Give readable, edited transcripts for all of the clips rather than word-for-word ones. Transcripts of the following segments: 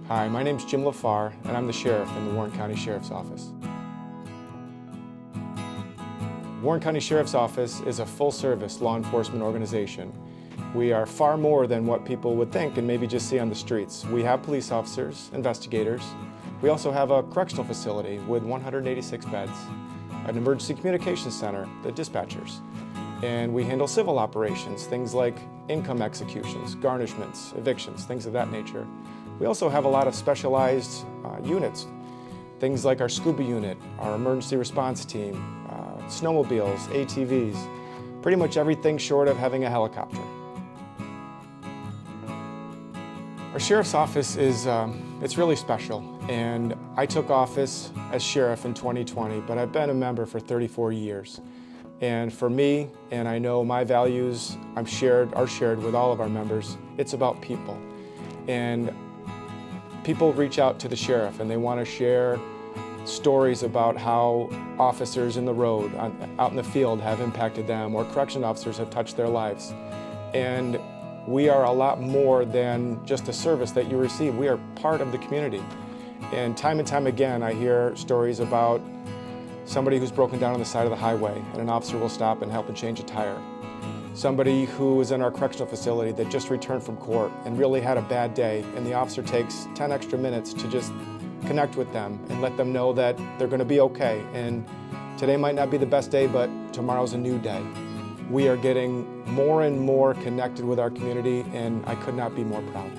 Hi, my name's Jim LaFarr, and I'm the sheriff in the Warren County Sheriff's Office. Warren County Sheriff's Office is a full-service law enforcement organization. We are far more than what people would think and maybe just see on the streets. We have police officers, investigators. We also have a correctional facility with 186 beds, an emergency communications center, the dispatchers. And we handle civil operations, things like income executions, garnishments, evictions, things of that nature. We also have a lot of specialized units, things like our scuba unit, our emergency response team, snowmobiles, ATVs, pretty much everything short of having a helicopter. Our sheriff's office is it's really special, and I took office as sheriff in 2020, but I've been a member for 34 years. And for me, and I know my values are shared with all of our members, it's about people. And people reach out to the sheriff and they want to share stories about how officers in the road, out in the field have impacted them, or correction officers have touched their lives. And we are a lot more than just a service that you receive. We are part of the community. And time again, I hear stories about somebody who's broken down on the side of the highway and an officer will stop and help and change a tire. Somebody who is in our correctional facility that just returned from court and really had a bad day, and the officer takes 10 extra minutes to just connect with them and let them know that they're going to be okay. And today might not be the best day, but tomorrow's a new day. We are getting more and more connected with our community, and I could not be more proud.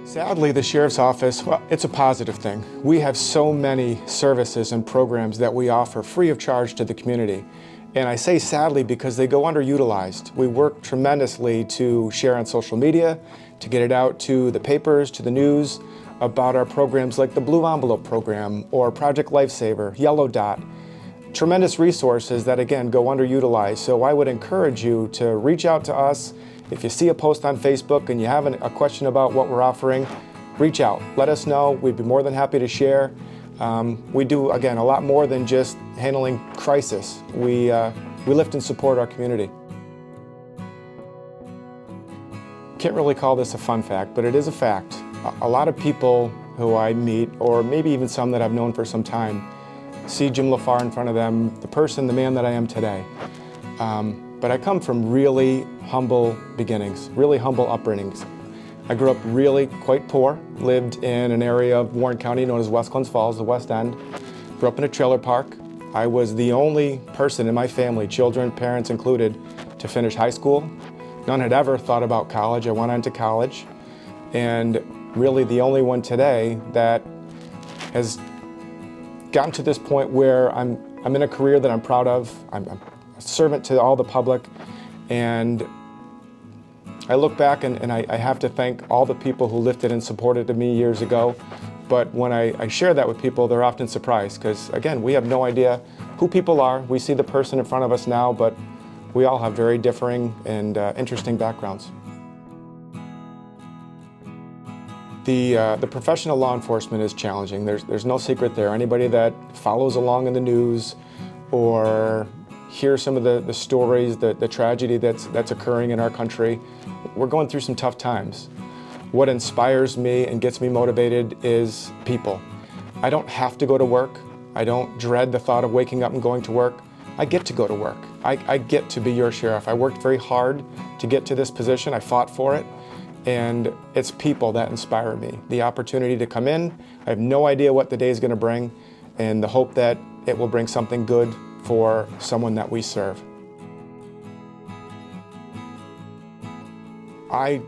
Sadly, the Sheriff's Office, well, it's a positive thing. We have so many services and programs that we offer free of charge to the community. And I say sadly because they go underutilized. We work tremendously to share on social media, to get it out to the papers, to the news, about our programs like the Blue Envelope program or Project Lifesaver, Yellow Dot. Tremendous resources that, again, go underutilized. So I would encourage you to reach out to us. If you see a post on Facebook and you have a question about what we're offering, reach out. Let us know. We'd be more than happy to share. We do, again, a lot more than just handling crisis. We lift and support our community. Can't really call this a fun fact, but it is a fact. A lot of people who I meet, or maybe even some that I've known for some time, see Jim LaFarr in front of them, the person, the man that I am today. But I come from really humble beginnings, really humble upbringings. I grew up really quite poor, lived in an area of Warren County known as West Glens Falls, the West End. Grew up in a trailer park. I was the only person in my family, children, parents included, to finish high school. None had ever thought about college. I went on to college, and really the only one today that has gotten to this point where I'm in a career that I'm proud of. I'm a servant to all the public, and I look back and I have to thank all the people who lifted and supported me years ago. But when I share that with people, they're often surprised because, again, we have no idea who people are. We see the person in front of us now, but we all have very differing and interesting backgrounds. The profession of law enforcement is challenging. There's no secret there. Anybody that follows along in the news or hears some of the stories, the tragedy that's occurring in our country, we're going through some tough times. What inspires me and gets me motivated is people. I don't have to go to work. I don't dread the thought of waking up and going to work. I get to go to work. I get to be your sheriff. I worked very hard to get to this position. I fought for it. And it's people that inspire me. The opportunity to come in, I have no idea what the day is going to bring, and the hope that it will bring something good for someone that we serve. I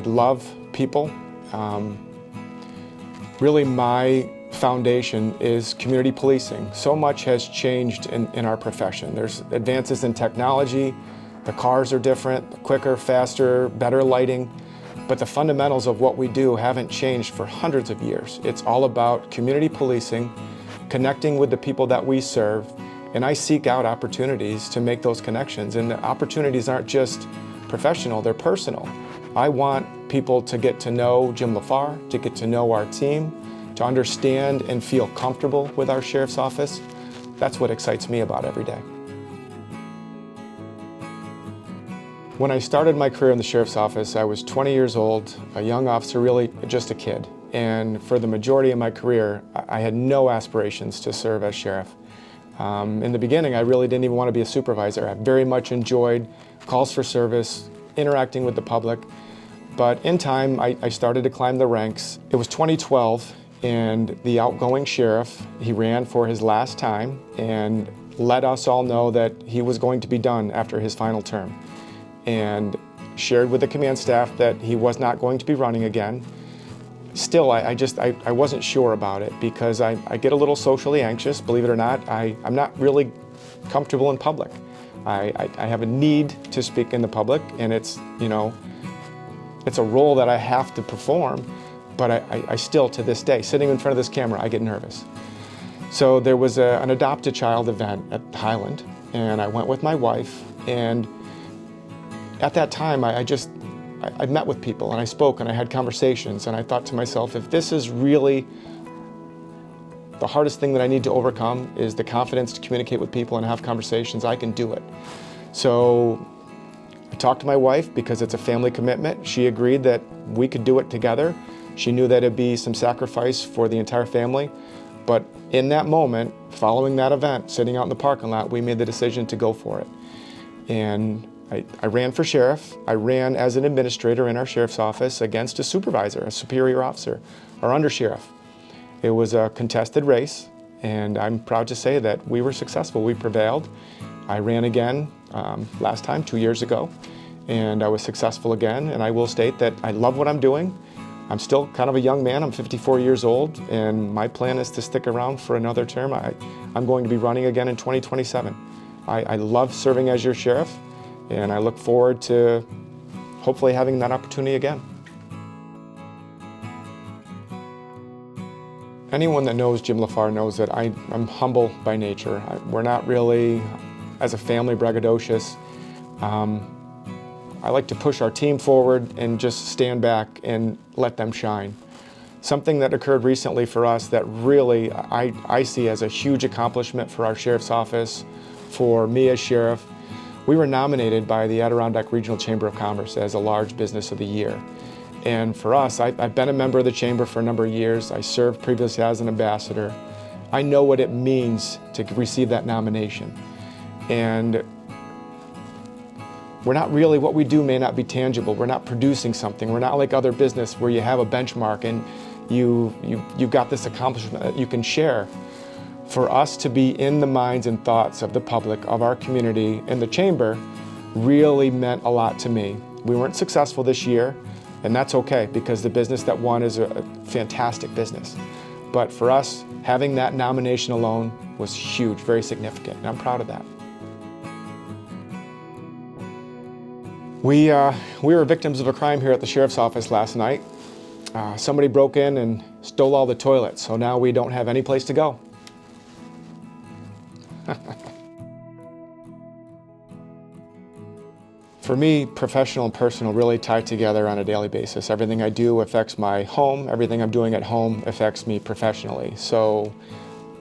love people. Really, my foundation is community policing. So much has changed in our profession. There's advances in technology. The cars are different, quicker, faster, better lighting. But the fundamentals of what we do haven't changed for hundreds of years. It's all about community policing, connecting with the people that we serve, and I seek out opportunities to make those connections. And the opportunities aren't just professional, they're personal. I want people to get to know Jim LaFarr, to get to know our team, to understand and feel comfortable with our sheriff's office. That's what excites me about every day. When I started my career in the sheriff's office, I was 20 years old, a young officer, really just a kid. And for the majority of my career, I had no aspirations to serve as sheriff. In the beginning, I really didn't even want to be a supervisor. I very much enjoyed calls for service, interacting with the public. But in time, I started to climb the ranks. It was 2012, and the outgoing sheriff, he ran for his last time and let us all know that he was going to be done after his final term, and shared with the command staff that he was not going to be running again. Still, I wasn't sure about it because I get a little socially anxious, believe it or not. I'm not really comfortable in public. I have a need to speak in the public, and it's, you know, it's a role that I have to perform, but I still, to this day, sitting in front of this camera, I get nervous. So there was an adopt a child event at Highland, and I went with my wife, and at that time, I met with people, and I spoke, and I had conversations, and I thought to myself, if this is really the hardest thing that I need to overcome is the confidence to communicate with people and have conversations, I can do it. So I talked to my wife because it's a family commitment. She agreed that we could do it together. She knew that it'd be some sacrifice for the entire family, but in that moment, following that event, sitting out in the parking lot, we made the decision to go for it. And I ran for sheriff. I ran as an administrator in our sheriff's office against a supervisor, a superior officer, or undersheriff. It was a contested race, and I'm proud to say that we were successful. We prevailed. I ran again last time, 2 years ago, and I was successful again. And I will state that I love what I'm doing. I'm still kind of a young man. I'm 54 years old, and my plan is to stick around for another term. I'm going to be running again in 2027. I love serving as your sheriff, and I look forward to hopefully having that opportunity again. Anyone that knows Jim LaFarr knows that I'm humble by nature. We're not really, as a family, braggadocious. I like to push our team forward and just stand back and let them shine. Something that occurred recently for us that really I see as a huge accomplishment for our sheriff's office, for me as sheriff. We were nominated by the Adirondack Regional Chamber of Commerce as a large business of the year. And for us, I've been a member of the chamber for a number of years. I served previously as an ambassador. I know what it means to receive that nomination. And we're not really, what we do may not be tangible. We're not producing something. We're not like other business where you have a benchmark and you've got this accomplishment that you can share. For us to be in the minds and thoughts of the public, of our community, and the chamber really meant a lot to me. We weren't successful this year, and that's okay because the business that won is a fantastic business. But for us, having that nomination alone was huge, very significant, and I'm proud of that. We were victims of a crime here at the sheriff's office last night. Somebody broke in and stole all the toilets, so now we don't have any place to go. For me, professional and personal really tie together on a daily basis. Everything I do affects my home. Everything I'm doing at home affects me professionally. So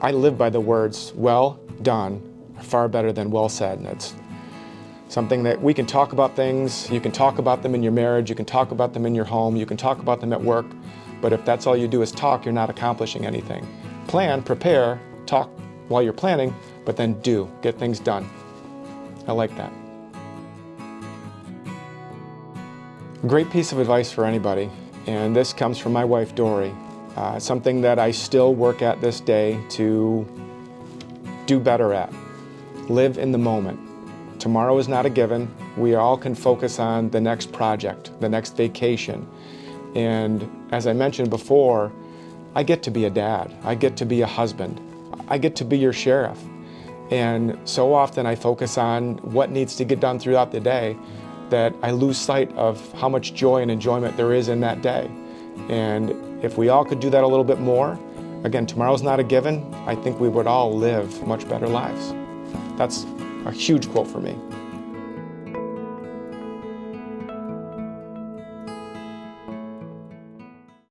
I live by the words, well done, are far better than well said. And it's something that we can talk about things. You can talk about them in your marriage. You can talk about them in your home. You can talk about them at work. But if that's all you do is talk, you're not accomplishing anything. Plan, prepare, talk while you're planning, but then do, get things done. I like that. A great piece of advice for anybody, and this comes from my wife, Dory. Something that I still work at this day to do better at. Live in the moment. Tomorrow is not a given. We all can focus on the next project, the next vacation. And as I mentioned before, I get to be a dad. I get to be a husband. I get to be your sheriff. And so often I focus on what needs to get done throughout the day that I lose sight of how much joy and enjoyment there is in that day. And if we all could do that a little bit more, again, tomorrow's not a given, I think we would all live much better lives. That's a huge quote for me.